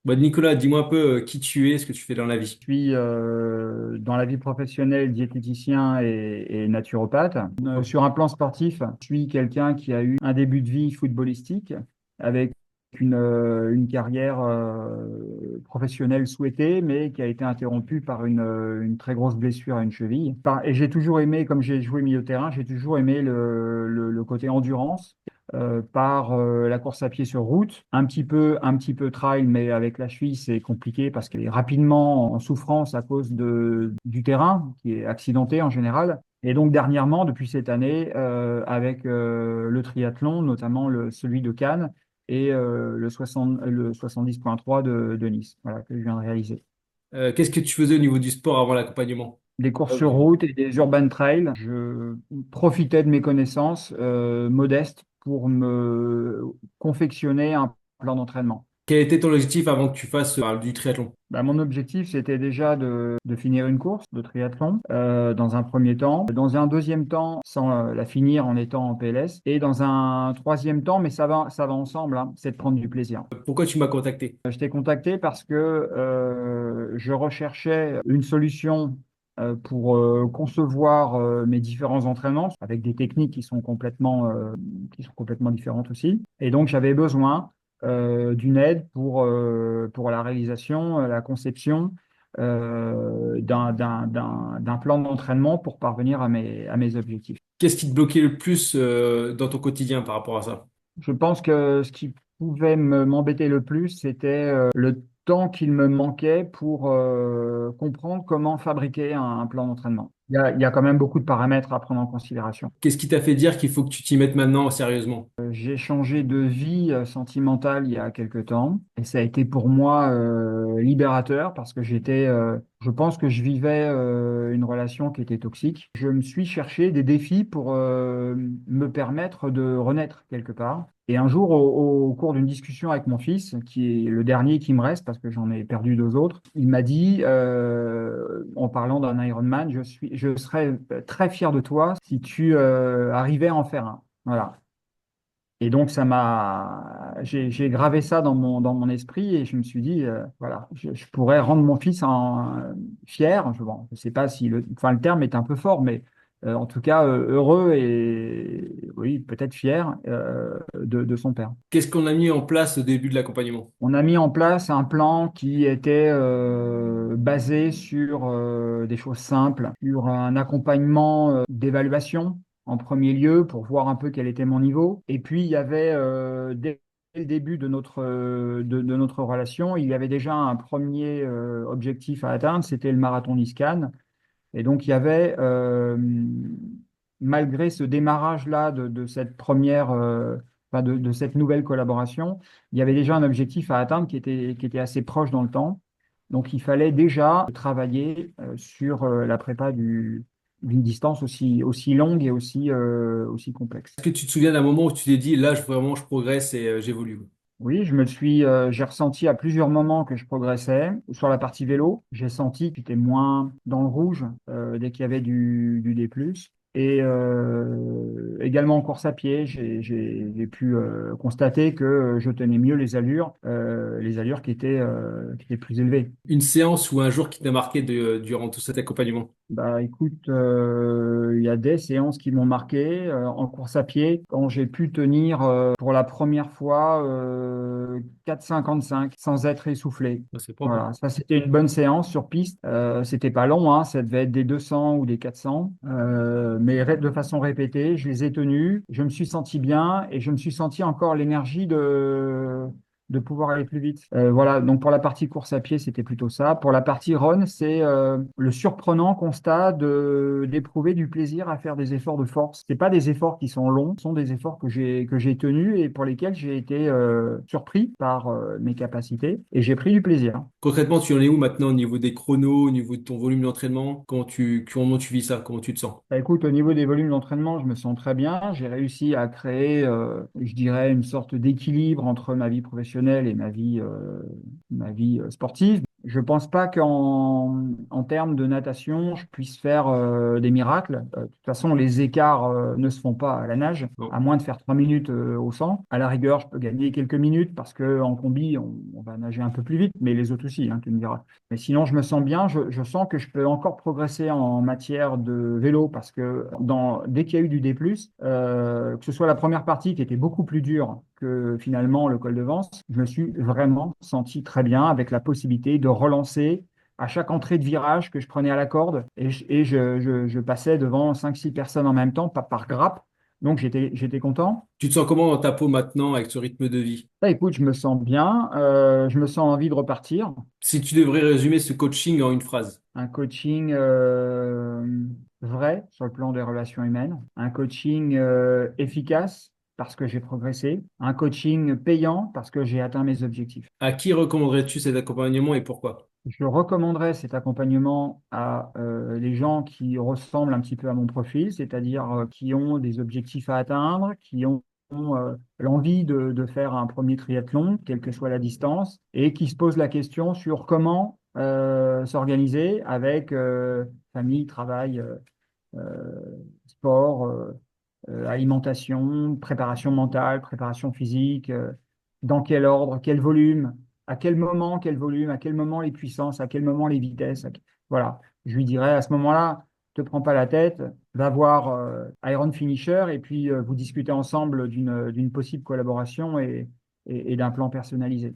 Bon, Nicolas, dis-moi un peu qui tu es, ce que tu fais dans la vie. Je suis dans la vie professionnelle diététicien et naturopathe. Sur un plan sportif, je suis quelqu'un qui a eu un début de vie footballistique avec une carrière professionnelle souhaitée, mais qui a été interrompue par une très grosse blessure à une cheville. Et j'ai toujours aimé, comme j'ai joué milieu de terrain, j'ai toujours aimé le côté endurance. Par la course à pied sur route, un petit peu trail, mais avec la cheville, c'est compliqué parce qu'elle est rapidement en souffrance à cause du terrain qui est accidenté en général. Et donc dernièrement, depuis cette année, avec le triathlon, notamment celui de Cannes et le 70.3 de Nice, voilà, que je viens de réaliser. Qu'est-ce que tu faisais au niveau du sport avant l'accompagnement? Des courses Ok. sur route et des urban trails. Je profitais de mes connaissances modestes pour me confectionner un plan d'entraînement. Quel était ton objectif avant que tu fasses du triathlon? Bah, mon objectif, c'était déjà de finir une course de triathlon dans un premier temps. Dans un deuxième temps, sans la finir en étant en PLS. Et dans un troisième temps, mais ça va ensemble, hein, c'est de prendre du plaisir. Pourquoi tu m'as contacté? Je t'ai contacté parce que je recherchais une solution pour concevoir mes différents entraînements avec des techniques qui sont complètement différentes aussi. Et donc, j'avais besoin d'une aide pour la réalisation, la conception d'un plan d'entraînement pour parvenir à mes objectifs. Qu'est-ce qui te bloquait le plus dans ton quotidien par rapport à ça? Je pense que ce qui pouvait m'embêter le plus, c'était le temps qu'il me manquait pour comprendre comment fabriquer un plan d'entraînement. Il y a quand même beaucoup de paramètres à prendre en considération. Qu'est-ce qui t'a fait dire qu'il faut que tu t'y mettes maintenant sérieusement? J'ai changé de vie sentimentale il y a quelque temps et ça a été pour moi libérateur parce que je pense que je vivais une relation qui était toxique. Je me suis cherché des défis pour me permettre de renaître quelque part. Et un jour, au cours d'une discussion avec mon fils, qui est le dernier qui me reste parce que j'en ai perdu deux autres, il m'a dit, en parlant d'un Ironman, je serais très fier de toi si tu arrivais à en faire un. Voilà. Et donc, j'ai gravé ça dans mon esprit et je me suis dit, voilà, je pourrais rendre mon fils fier. Bon, je sais pas si enfin, le terme est un peu fort, mais en tout cas, heureux et oui, peut-être fier de son père. Qu'est-ce qu'on a mis en place au début de l'accompagnement? On a mis en place un plan qui était basé sur des choses simples, sur un accompagnement d'évaluation en premier lieu pour voir un peu quel était mon niveau. Et puis, il y avait, dès le début de notre relation, il y avait déjà un premier objectif à atteindre, c'était le marathon Nice-Cannes. Et donc, il y avait, malgré ce démarrage-là de cette première, enfin, de cette nouvelle collaboration, il y avait déjà un objectif à atteindre qui était assez proche dans le temps. Donc, il fallait déjà travailler sur la prépa d'une distance aussi longue et aussi complexe. Est-ce que tu te souviens d'un moment où tu t'es dit, là, vraiment, je progresse et j'évolue? Oui, j'ai ressenti à plusieurs moments que je progressais. Sur la partie vélo, j'ai senti que j'étais moins dans le rouge dès qu'il y avait du D+. Et également en course à pied, j'ai pu constater que je tenais mieux les allures qui étaient plus élevées. Une séance ou un jour qui t'a marqué durant tout cet accompagnement? Bah écoute, il y a des séances qui m'ont marqué en course à pied quand j'ai pu tenir pour la première fois 4,55 sans être essoufflé. Ah, c'est propre, hein. Voilà, ça c'était une bonne séance sur piste. C'était pas long, hein, ça devait être des 200 ou des 400, mais de façon répétée, je les ai tenus. Je me suis senti bien et je me suis senti encore l'énergie de pouvoir aller plus vite. Voilà, donc pour la partie course à pied, c'était plutôt ça. Pour la partie run, c'est le surprenant constat d'éprouver du plaisir à faire des efforts de force. C'est pas des efforts qui sont longs, ce sont des efforts que j'ai tenus et pour lesquels j'ai été surpris par mes capacités et j'ai pris du plaisir. Concrètement, tu en es où maintenant au niveau des chronos, au niveau de ton volume d'entraînement? Comment tu vis ça? Comment tu te sens? Bah, écoute, au niveau des volumes d'entraînement, je me sens très bien. J'ai réussi à créer, je dirais, une sorte d'équilibre entre ma vie professionnelle et ma vie sportive. Je pense pas en termes de natation, je puisse faire des miracles. De toute façon, les écarts ne se font pas à la nage, Non. à moins de faire 3 minutes au 100. À la rigueur, je peux gagner quelques minutes parce que en combi, on va nager un peu plus vite, mais les autres aussi, hein, tu me diras. Mais sinon, je me sens bien. Je sens que je peux encore progresser en matière de vélo parce que dès qu'il y a eu du D+, que ce soit la première partie qui était beaucoup plus dure que finalement le col de Vence, je me suis vraiment senti très bien avec la possibilité de relancer à chaque entrée de virage que je prenais à la corde et je passais devant 5 6 personnes en même temps, pas par grappe. Donc j'étais content. Tu te sens comment dans ta peau maintenant avec ce rythme de vie? Bah, écoute, je me sens bien, je me sens envie de repartir. Si tu devrais résumer ce coaching en une phrase. Un coaching vrai sur le plan des relations humaines, un coaching efficace parce que j'ai progressé, un coaching payant parce que j'ai atteint mes objectifs. À qui recommanderais-tu cet accompagnement et pourquoi? Je recommanderais cet accompagnement à les gens qui ressemblent un petit peu à mon profil, c'est-à-dire qui ont des objectifs à atteindre, qui ont l'envie de faire un premier triathlon, quelle que soit la distance, et qui se posent la question sur comment s'organiser avec famille, travail, sport, alimentation, préparation mentale, préparation physique, dans quel ordre, quel volume, à quel moment, quel volume, à quel moment les puissances, à quel moment les vitesses. Voilà, je lui dirais à ce moment-là, te prends pas la tête, va voir Iron Finisher et puis vous discutez ensemble d'une possible collaboration et d'un plan personnalisé.